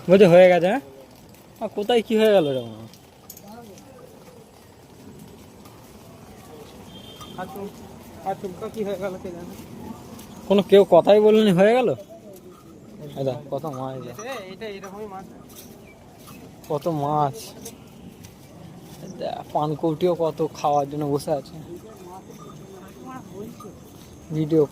বলছে হয়ে গেছে। হ্যাঁ কোথায় কি হয়ে গেল যেমন কি হয়ে গেল কে জানে, কোনো কেউ কথাই বললেনি হয়ে গেল। কত মাছ, কত মাছ, পানকৌটিও কত খাওয়ার জন্য বসে আছে। ভিডিও